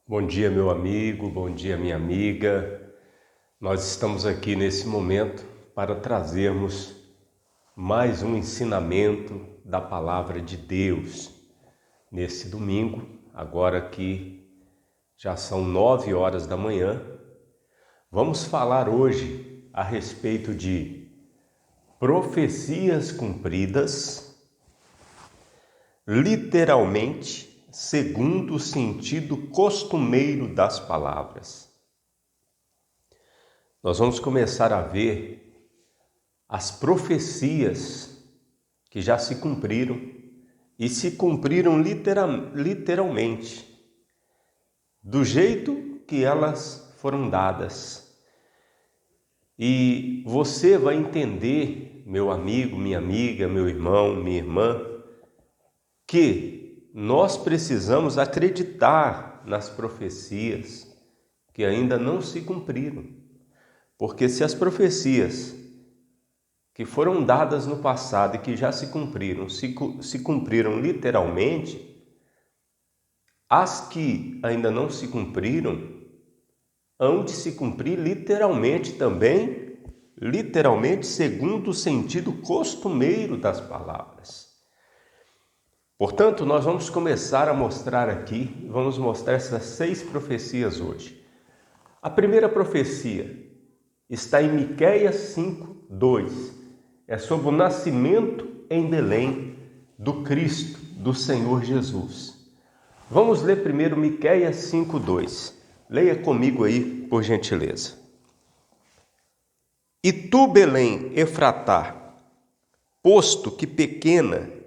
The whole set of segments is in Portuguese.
Bom dia, meu amigo, bom dia, minha amiga. Nós estamos aqui nesse momento para trazermos mais um ensinamento da Palavra de Deus. Nesse domingo, agora que já são 9 horas da manhã, vamos falar hoje a respeito de profecias cumpridas, literalmente, segundo o sentido costumeiro das palavras. Nós vamos começar a ver as profecias que já se cumpriram e se cumpriram literalmente, do jeito que elas foram dadas. E você vai entender, meu amigo, minha amiga, meu irmão, minha irmã, que nós precisamos acreditar nas profecias que ainda não se cumpriram. Porque se as profecias que foram dadas no passado e que já se cumpriram, se cumpriram literalmente, as que ainda não se cumpriram hão de se cumprir literalmente também, literalmente segundo o sentido costumeiro das palavras. Portanto, nós vamos começar a mostrar aqui, vamos mostrar essas 6 profecias hoje. A primeira profecia está em Miqueias 5:2. É sobre o nascimento em Belém do Cristo, do Senhor Jesus. Vamos ler primeiro Miqueias 5:2. Leia comigo aí, por gentileza. E tu, Belém, Efratá, posto que pequena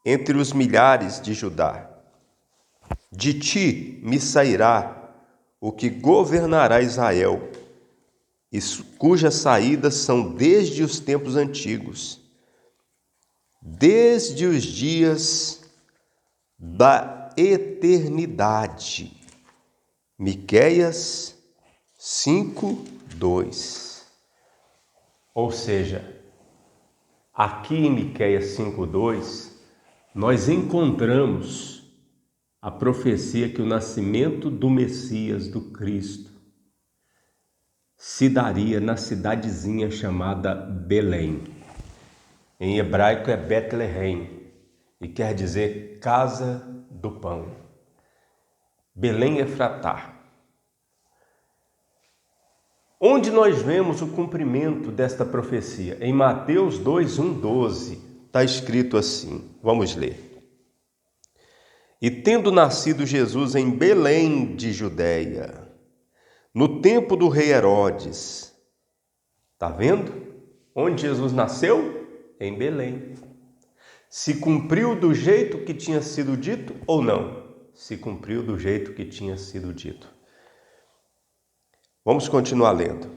entre os milhares de Judá, de ti me sairá o que governará Israel, e cujas saídas são desde os tempos antigos, desde os dias da eternidade. Miqueias 5:2. Ou seja, aqui em Miqueias 5:2, nós encontramos a profecia que o nascimento do Messias, do Cristo, se daria na cidadezinha chamada Belém. Em hebraico é Betlehem e quer dizer casa do pão. Belém Efratá. Onde nós vemos o cumprimento desta profecia? Em Mateus 2:1-12, está escrito assim, vamos ler. E tendo nascido Jesus em Belém de Judéia, no tempo do rei Herodes. Está vendo? Onde Jesus nasceu? Em Belém. Se cumpriu do jeito que tinha sido dito ou não? Se cumpriu do jeito que tinha sido dito. Vamos continuar lendo.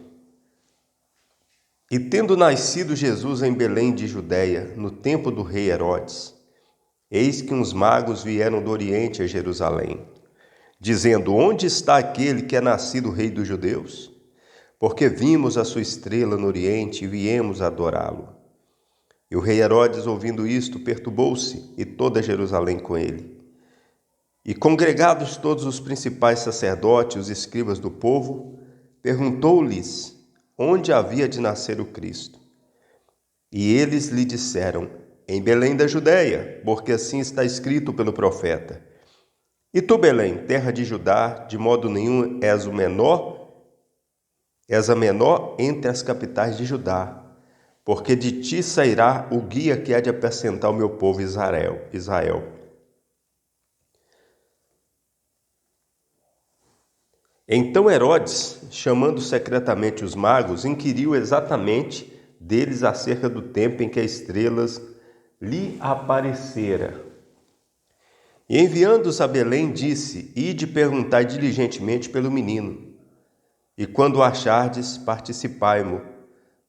E tendo nascido Jesus em Belém de Judéia, no tempo do rei Herodes, eis que uns magos vieram do Oriente a Jerusalém, dizendo: onde está aquele que é nascido rei dos judeus? Porque vimos a sua estrela no Oriente e viemos adorá-lo. E o rei Herodes, ouvindo isto, perturbou-se, e toda Jerusalém com ele. E congregados todos os principais sacerdotes, os escribas do povo, perguntou-lhes onde havia de nascer o Cristo. E eles lhe disseram: em Belém da Judéia, porque assim está escrito pelo profeta. E tu, Belém, terra de Judá, de modo nenhum és a menor entre as capitais de Judá, porque de ti sairá o guia que há de apacentar o meu povo Israel. Então Herodes, chamando secretamente os magos, inquiriu exatamente deles acerca do tempo em que as estrelas lhe aparecera. E enviando-os a Belém, disse: ide perguntar diligentemente pelo menino, e quando o achardes, participai-mo,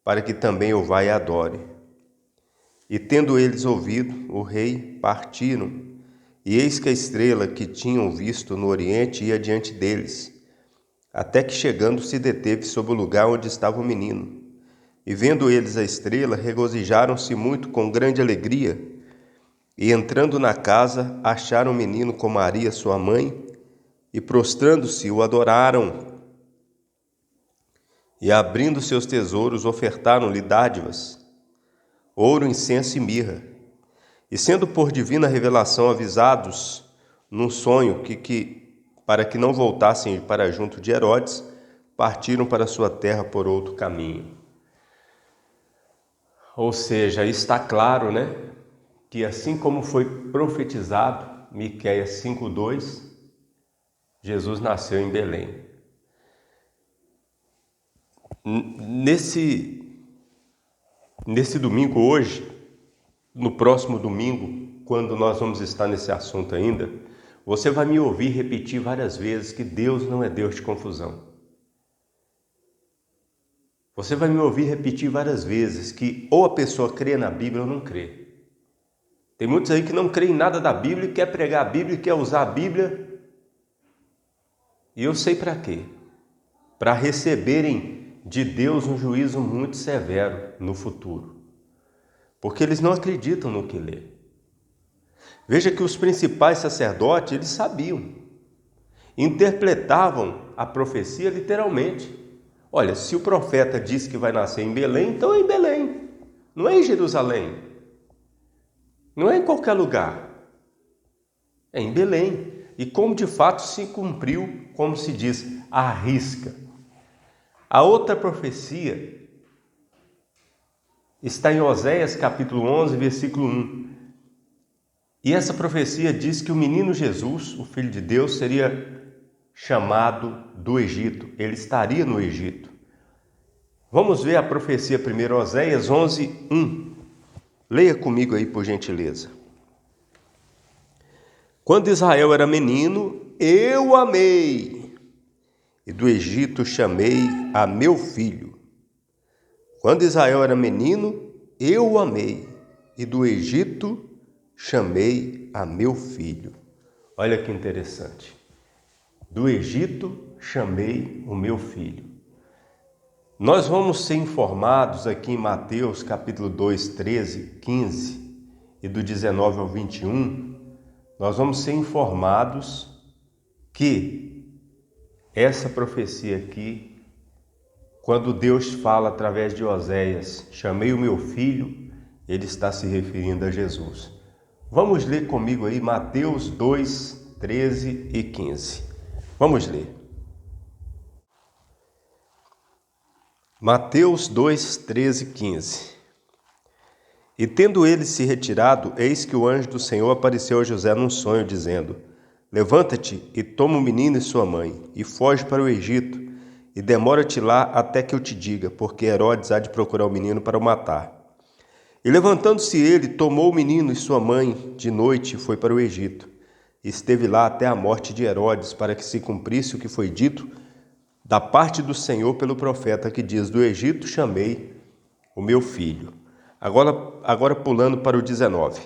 para que também o vá e adore. E tendo eles ouvido o rei, partiram, e eis que a estrela que tinham visto no oriente ia diante deles, até que chegando se deteve sobre o lugar onde estava o menino. E vendo eles a estrela, regozijaram-se muito com grande alegria. E entrando na casa, acharam o menino com Maria, sua mãe, e prostrando-se o adoraram. E abrindo seus tesouros, ofertaram-lhe dádivas, ouro, incenso e mirra. E sendo por divina revelação avisados num sonho para que não voltassem para junto de Herodes, partiram para sua terra por outro caminho. Ou seja, está claro, né, que assim como foi profetizado, Miqueias 5:2, Jesus nasceu em Belém. Nesse domingo hoje, no próximo domingo, quando nós vamos estar nesse assunto ainda, você vai me ouvir repetir várias vezes que Deus não é Deus de confusão. Você vai me ouvir repetir várias vezes que ou a pessoa crê na Bíblia ou não crê. Tem muitos aí que não creem em nada da Bíblia e quer pregar a Bíblia e quer usar a Bíblia. E eu sei para quê? Para receberem de Deus um juízo muito severo no futuro. Porque eles não acreditam no que lê. Veja que os principais sacerdotes, eles sabiam. Interpretavam a profecia literalmente. Olha, se o profeta diz que vai nascer em Belém, então é em Belém. Não é em Jerusalém. Não é em qualquer lugar. É em Belém. E como de fato se cumpriu, como se diz, à risca. A outra profecia está em Oséias capítulo 11, versículo 1. E essa profecia diz que o menino Jesus, o Filho de Deus, seria chamado do Egito. Ele estaria no Egito. Vamos ver a profecia primeiro, Oséias 11, 1. Leia comigo aí, por gentileza. Quando Israel era menino, eu amei, e do Egito chamei a meu filho. Quando Israel era menino, eu o amei, e do Egito chamei a meu filho. Olha que interessante. Do Egito chamei o meu filho. Nós vamos ser informados aqui em Mateus capítulo 2, 13, 15 e do 19 ao 21, nós vamos ser informados que essa profecia aqui, quando Deus fala através de Oséias, chamei o meu filho, ele está se referindo a Jesus. Vamos ler comigo aí Mateus 2, 13 e 15. Vamos ler. Mateus 2, 13 e 15. E tendo ele se retirado, eis que o anjo do Senhor apareceu a José num sonho, dizendo: Levanta-te e toma o menino e sua mãe, e foge para o Egito, e demora-te lá até que eu te diga, porque Herodes há de procurar o menino para o matar. E levantando-se ele, tomou o menino e sua mãe de noite e foi para o Egito. E esteve lá até a morte de Herodes, para que se cumprisse o que foi dito da parte do Senhor pelo profeta, que diz: do Egito chamei o meu filho. Agora pulando para o 19.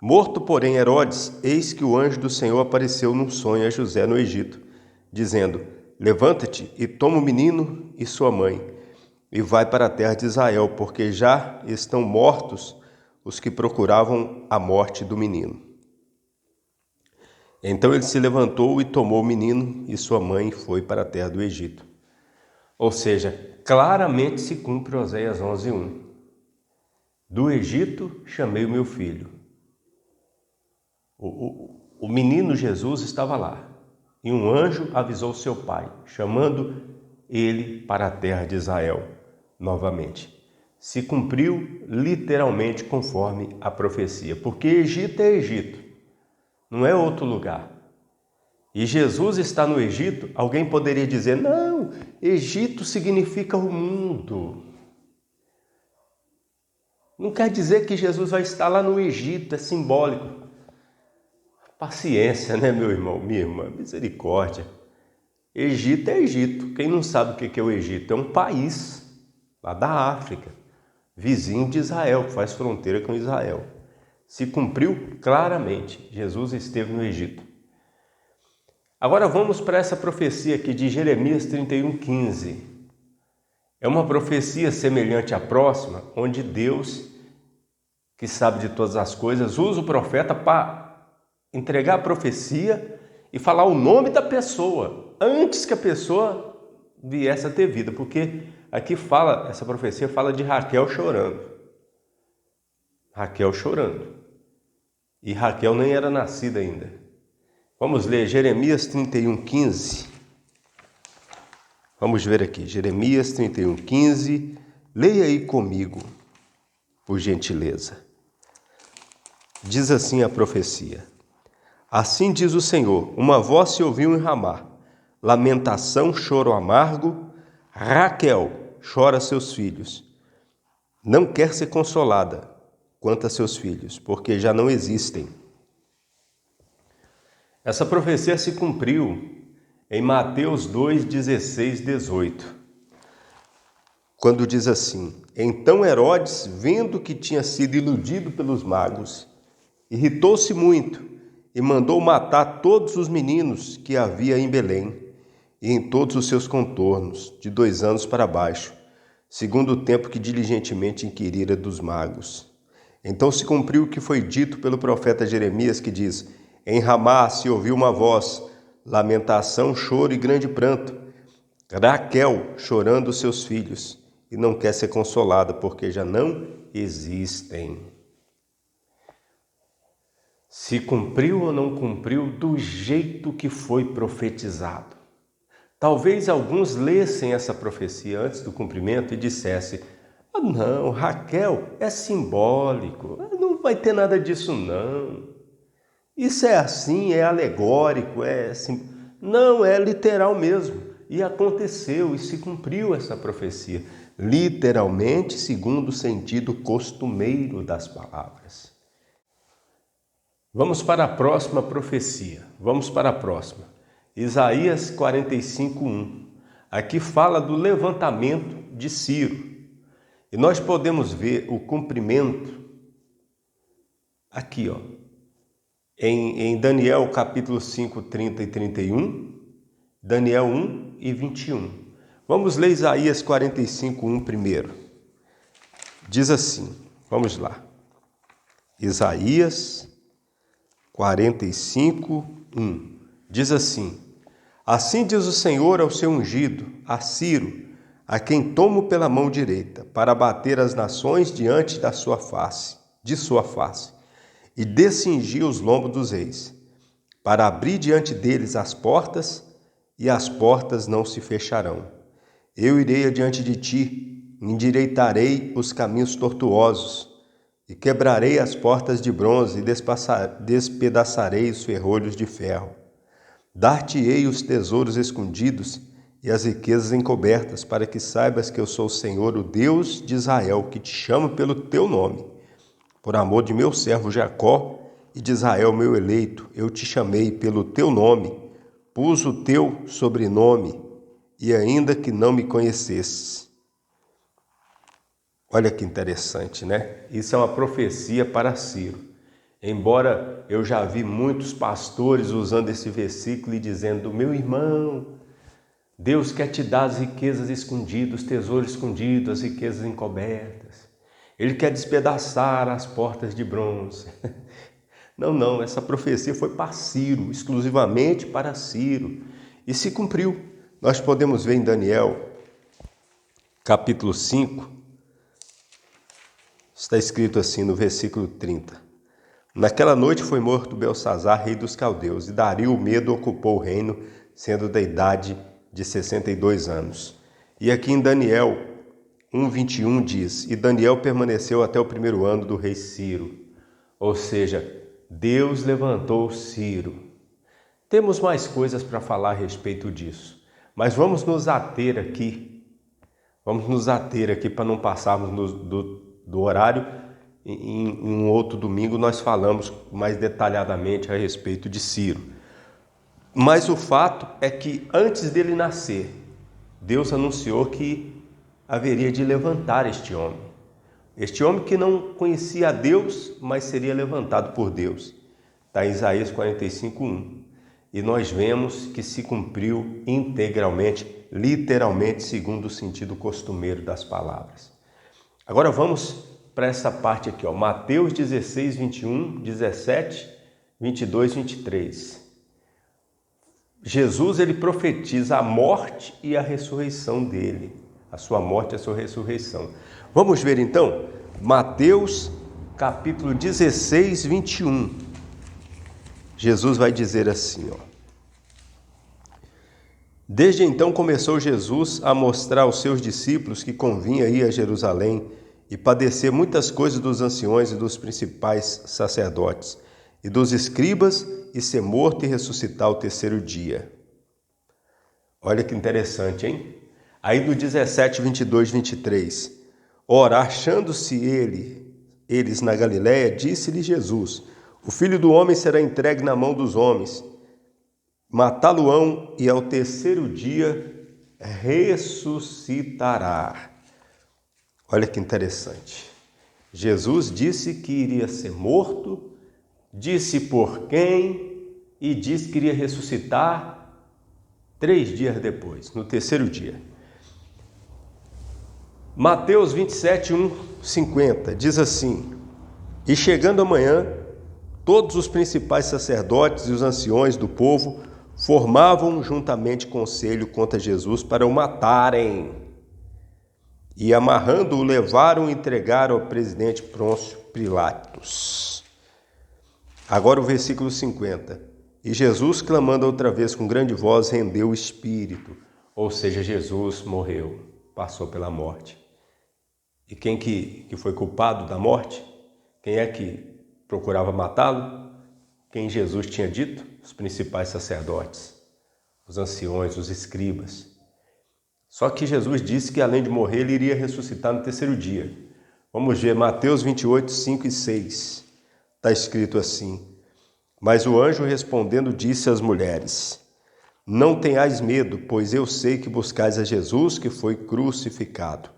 Morto, porém, Herodes, eis que o anjo do Senhor apareceu num sonho a José no Egito, dizendo: Levanta-te e toma o menino e sua mãe, e vai para a terra de Israel, porque já estão mortos os que procuravam a morte do menino. Então ele se levantou e tomou o menino e sua mãe e foi para a terra do Egito. Ou seja, claramente se cumpre Oséias 11, 1. Do Egito chamei o meu filho. O menino Jesus estava lá, e um anjo avisou seu pai, chamando ele para a terra de Israel novamente. Se cumpriu literalmente conforme a profecia, porque Egito é Egito, não é outro lugar. E Jesus está no Egito. Alguém poderia dizer: não, Egito significa o mundo. Não quer dizer que Jesus vai estar lá no Egito, é simbólico. Paciência, né, meu irmão, minha irmã, misericórdia. Egito é Egito. Quem não sabe o que é o Egito? É um país lá da África, vizinho de Israel, que faz fronteira com Israel. Se cumpriu claramente, Jesus esteve no Egito. Agora vamos para essa profecia aqui de Jeremias 31, 15. É uma profecia semelhante à próxima, onde Deus, que sabe de todas as coisas, usa o profeta para entregar a profecia e falar o nome da pessoa antes que a pessoa viesse a ter vida, porque aqui fala, essa profecia fala de Raquel chorando. Raquel chorando. E Raquel nem era nascida ainda. Vamos ler Jeremias 31:15. Vamos ver aqui, Jeremias 31:15. Leia aí comigo, por gentileza. Diz assim a profecia: Assim diz o Senhor, uma voz se ouviu em Ramá, lamentação, choro amargo, Raquel chora seus filhos. Não quer ser consolada quanto a seus filhos, porque já não existem. Essa profecia se cumpriu em Mateus 2:16, 18, quando diz assim: Então Herodes, vendo que tinha sido iludido pelos magos, irritou-se muito e mandou matar todos os meninos que havia em Belém e em todos os seus contornos, de 2 anos para baixo, segundo o tempo que diligentemente inquirira dos magos. Então se cumpriu o que foi dito pelo profeta Jeremias, que diz: Em Ramá se ouviu uma voz, lamentação, choro e grande pranto, Raquel chorando seus filhos, e não quer ser consolada, porque já não existem. Se cumpriu ou não cumpriu do jeito que foi profetizado. Talvez alguns lessem essa profecia antes do cumprimento e dissessem: não, Raquel é simbólico, não vai ter nada disso não. Isso é assim, é alegórico, é assim. Não, é literal mesmo. E aconteceu e se cumpriu essa profecia, literalmente segundo o sentido costumeiro das palavras. Vamos para a próxima profecia. Vamos para a próxima. Isaías 45:1. Aqui fala do levantamento de Ciro. E nós podemos ver o cumprimento aqui, ó, em Daniel capítulo 5, 30 e 31, Daniel 1 e 21. Vamos ler Isaías 45:1 primeiro. Diz assim, vamos lá. Isaías 45:1. Diz assim: Assim diz o Senhor ao seu ungido, a Ciro, a quem tomo pela mão direita, para bater as nações diante de sua face, e descingir os lombos dos reis, para abrir diante deles as portas, e as portas não se fecharão. Eu irei adiante de ti, endireitarei os caminhos tortuosos, e quebrarei as portas de bronze, e despedaçarei os ferrolhos de ferro. Dar-te-ei os tesouros escondidos e as riquezas encobertas, para que saibas que eu sou o Senhor, o Deus de Israel, que te chama pelo teu nome. Por amor de meu servo Jacó e de Israel, meu eleito, eu te chamei pelo teu nome, pus o teu sobrenome, e ainda que não me conhecesses. Olha que interessante, né? Isso é uma profecia para Ciro. Embora eu já vi muitos pastores usando esse versículo e dizendo: meu irmão, Deus quer te dar as riquezas escondidas, os tesouros escondidos, as riquezas encobertas. Ele quer despedaçar as portas de bronze. Não, essa profecia foi para Ciro, exclusivamente para Ciro. E se cumpriu. Nós podemos ver em Daniel, capítulo 5, está escrito assim no versículo 30. Naquela noite foi morto Belsazzar, rei dos caldeus, e Dario o Medo ocupou o reino, sendo da idade de 62 anos. E aqui em Daniel 1:21 diz: E Daniel permaneceu até o 1º ano do rei Ciro. Ou seja, Deus levantou Ciro. Temos mais coisas para falar a respeito disso, mas vamos nos ater aqui. Vamos nos ater aqui para não passarmos do horário. Em um outro domingo nós falamos mais detalhadamente a respeito de Ciro. Mas o fato é que antes dele nascer, Deus anunciou que haveria de levantar este homem. Este homem que não conhecia a Deus, mas seria levantado por Deus. Está em Isaías 45:1. E nós vemos que se cumpriu integralmente, literalmente, segundo o sentido costumeiro das palavras. Agora vamos para essa parte aqui, ó, Mateus 16, 21, 17, 22, 23. Jesus, ele profetiza a morte e a ressurreição dele. A sua morte e a sua ressurreição. Vamos ver então, Mateus capítulo 16, 21. Jesus vai dizer assim, ó. Desde então começou Jesus a mostrar aos seus discípulos que convinha ir a Jerusalém e padecer muitas coisas dos anciões e dos principais sacerdotes e dos escribas e ser morto e ressuscitar ao terceiro dia. Olha que interessante, hein? Aí do 17, 22, 23. Ora, achando-se eles na Galiléia, disse-lhe Jesus: o Filho do Homem será entregue na mão dos homens, matá-lo-ão e ao terceiro dia ressuscitará. Olha que interessante. Jesus disse que iria ser morto, disse por quem e disse que iria ressuscitar 3 dias depois, no terceiro dia. Mateus 27, 1, 50 diz assim: e chegando amanhã, todos os principais sacerdotes e os anciões do povo formavam juntamente conselho contra Jesus para o matarem. E amarrando-o, levaram e entregaram ao presidente Pôncio Pilatos. Agora o versículo 50. E Jesus, clamando outra vez com grande voz, rendeu o espírito. Ou seja, Jesus morreu, passou pela morte. E quem que foi culpado da morte? Quem é que procurava matá-lo? Quem Jesus tinha dito? Os principais sacerdotes, os anciões, os escribas. Só que Jesus disse que além de morrer, ele iria ressuscitar no terceiro dia. Vamos ver Mateus 28, 5 e 6. Está escrito assim: mas o anjo respondendo disse às mulheres: não tenhais medo, pois eu sei que buscais a Jesus que foi crucificado.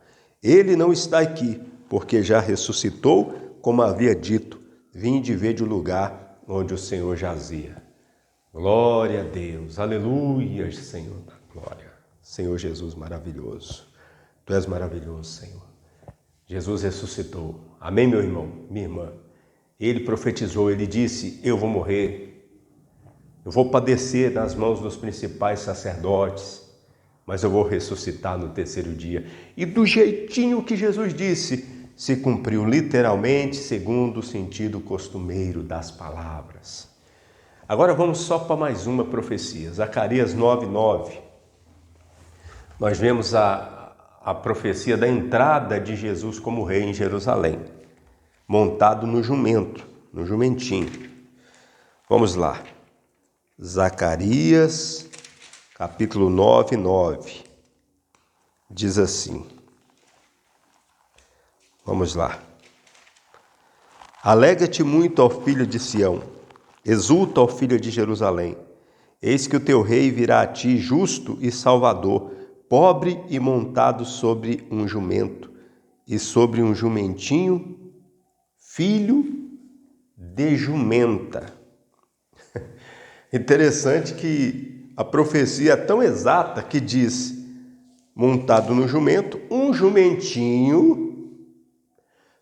Ele não está aqui, porque já ressuscitou, como havia dito. Vinde e vede o lugar onde o Senhor jazia. Glória a Deus, aleluia, Senhor da glória. Senhor Jesus maravilhoso, Tu és maravilhoso, Senhor. Jesus ressuscitou. Amém, meu irmão, minha irmã? Ele profetizou, ele disse: eu vou morrer, eu vou padecer nas mãos dos principais sacerdotes, mas eu vou ressuscitar no terceiro dia. E do jeitinho que Jesus disse, se cumpriu literalmente segundo o sentido costumeiro das palavras. Agora vamos só para mais uma profecia, Zacarias 9:9. Nós vemos a profecia da entrada de Jesus como rei em Jerusalém, montado no jumento, no jumentinho. Vamos lá. Zacarias, capítulo 9:9. Diz assim. Vamos lá. Alegra-te muito, ó filho de Sião, exulta, ó filha de Jerusalém. Eis que o teu rei virá a ti justo e salvador, pobre e montado sobre um jumento, e sobre um jumentinho, filho de jumenta. Interessante que a profecia é tão exata que diz, montado no jumento, um jumentinho.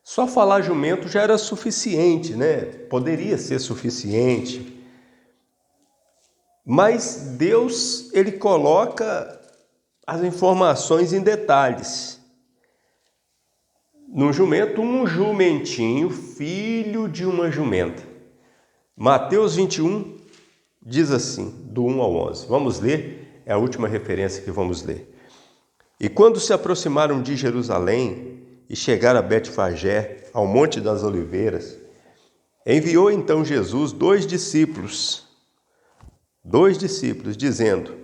Só falar jumento já era suficiente, né? Poderia ser suficiente. Mas Deus, ele coloca as informações em detalhes. No jumento, um jumentinho, filho de uma jumenta. Mateus 21 diz assim, do 1 ao 11. Vamos ler, é a última referência que vamos ler. E quando se aproximaram de Jerusalém e chegaram a Betfagé, ao Monte das Oliveiras, enviou então Jesus dois discípulos, dizendo: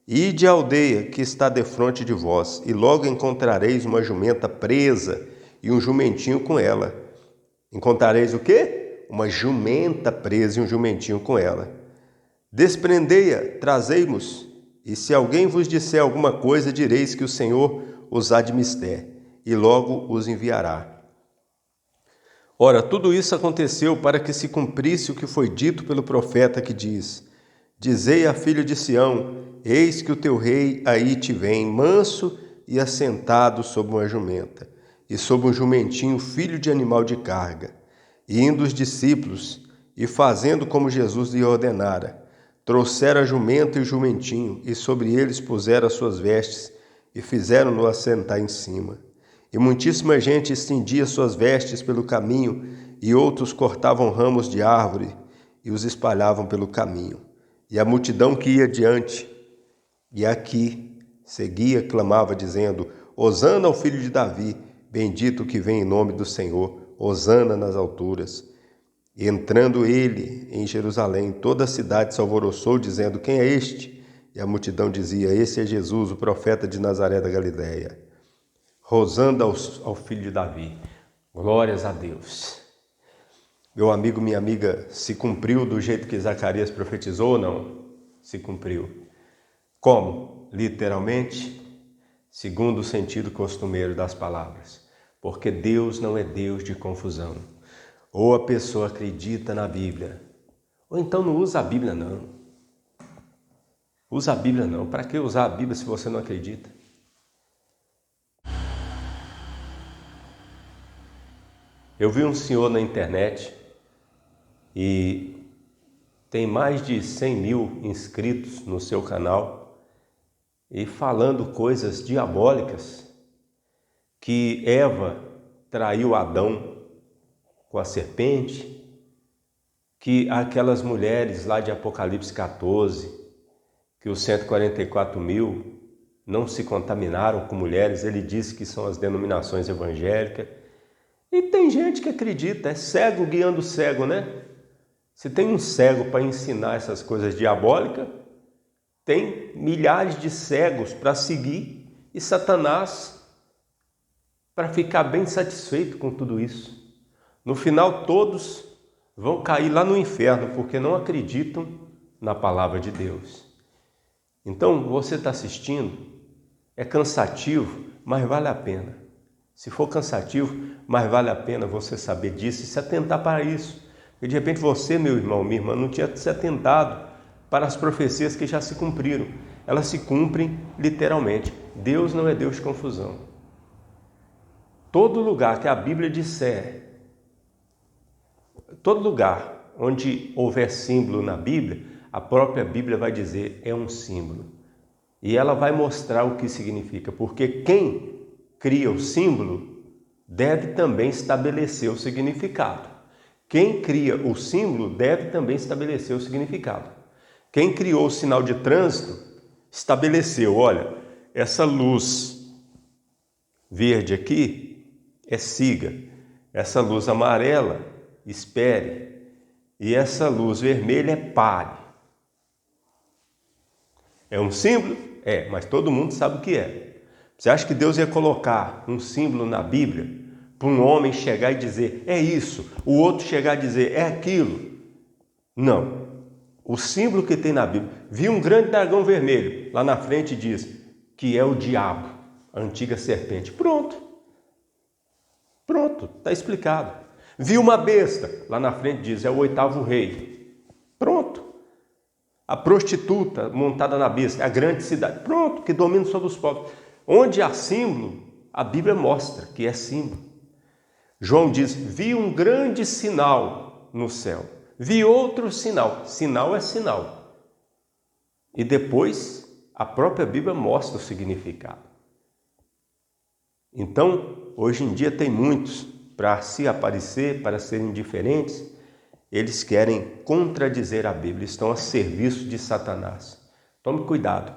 ide à aldeia que está defronte de vós, e logo encontrareis uma jumenta presa e um jumentinho com ela. Encontrareis o quê? Uma jumenta presa e um jumentinho com ela. Desprendei-a, trazei-mos, e se alguém vos disser alguma coisa, direis que o Senhor os há de mister, e logo os enviará. Ora, tudo isso aconteceu para que se cumprisse o que foi dito pelo profeta que diz: dizei à filha de Sião, eis que o teu rei aí te vem, manso e assentado sobre uma jumenta, e sobre um jumentinho, filho de animal de carga. E indo os discípulos, e fazendo como Jesus lhe ordenara, Trouxeram a jumenta e o jumentinho, e sobre eles puseram as suas vestes, e fizeram-no assentar em cima. E muitíssima gente estendia suas vestes pelo caminho, e outros cortavam ramos de árvore e os espalhavam pelo caminho. E a multidão que ia diante e aqui seguia, clamava, dizendo: Hosana ao filho de Davi, bendito o que vem em nome do Senhor, hosana nas alturas. E entrando ele em Jerusalém, toda a cidade se alvoroçou, dizendo: Quem é este? E a multidão dizia: Esse é Jesus, o profeta de Nazaré da Galileia. Hosana ao filho de Davi. Glórias a Deus. Meu amigo, minha amiga, se cumpriu do jeito que Zacarias profetizou ou não? Se cumpriu. Como? Literalmente, segundo o sentido costumeiro das palavras. Porque Deus não é Deus de confusão. Ou a pessoa acredita na Bíblia, ou então não usa a Bíblia não. Usa a Bíblia não. Para que usar a Bíblia se você não acredita? Eu vi um senhor na internet e tem mais de 100 mil inscritos no seu canal e falando coisas diabólicas, que Eva traiu Adão com a serpente, que aquelas mulheres lá de Apocalipse 14, que os 144 mil não se contaminaram com mulheres, ele disse que são as denominações evangélicas. E tem gente que acredita, é cego guiando cego, né? Se tem um cego para ensinar essas coisas diabólicas, tem milhares de cegos para seguir e Satanás para ficar bem satisfeito com tudo isso. No final, todos vão cair lá no inferno porque não acreditam na palavra de Deus. Então, você está assistindo, é cansativo, mas vale a pena. Se for cansativo, mas vale a pena você saber disso e se atentar para isso. Porque de repente você, meu irmão, minha irmã, não tinha se atentado para as profecias que já se cumpriram. Elas se cumprem literalmente. Deus não é Deus de confusão. Todo lugar que a Bíblia disser, todo lugar onde houver símbolo na Bíblia, a própria Bíblia vai dizer é um símbolo. E ela vai mostrar o que significa, porque quem cria o símbolo deve também estabelecer o significado. Quem cria o símbolo deve também estabelecer o significado. Quem criou o sinal de trânsito estabeleceu, olha, essa luz verde aqui é siga, essa luz amarela espere e essa luz vermelha é pare. É um símbolo? É, mas todo mundo sabe o que é. Você acha que Deus ia colocar um símbolo na Bíblia para um homem chegar e dizer é isso, o outro chegar e dizer é aquilo? Não. O símbolo que tem na Bíblia, vi um grande dragão vermelho, lá na frente diz que é o diabo, a antiga serpente. Pronto, está explicado. Vi uma besta, lá na frente diz é o 8º rei. Pronto. A prostituta montada na besta, a grande cidade. Pronto, que domina sobre os povos. Onde há símbolo, a Bíblia mostra que é símbolo. João diz, vi um grande sinal no céu. Vi outro sinal. Sinal é sinal. E depois, a própria Bíblia mostra o significado. Então, hoje em dia tem muitos, para se aparecer, para serem diferentes, eles querem contradizer a Bíblia, estão a serviço de Satanás. Tome cuidado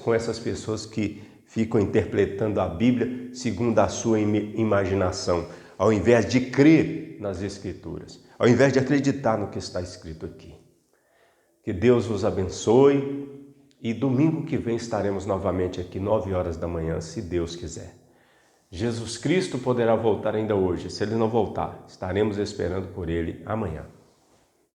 com essas pessoas que ficam interpretando a Bíblia segundo a sua imaginação, ao invés de crer nas Escrituras, ao invés de acreditar no que está escrito aqui. Que Deus vos abençoe e domingo que vem estaremos novamente aqui, 9 horas da manhã, se Deus quiser. Jesus Cristo poderá voltar ainda hoje. Se Ele não voltar, estaremos esperando por Ele amanhã.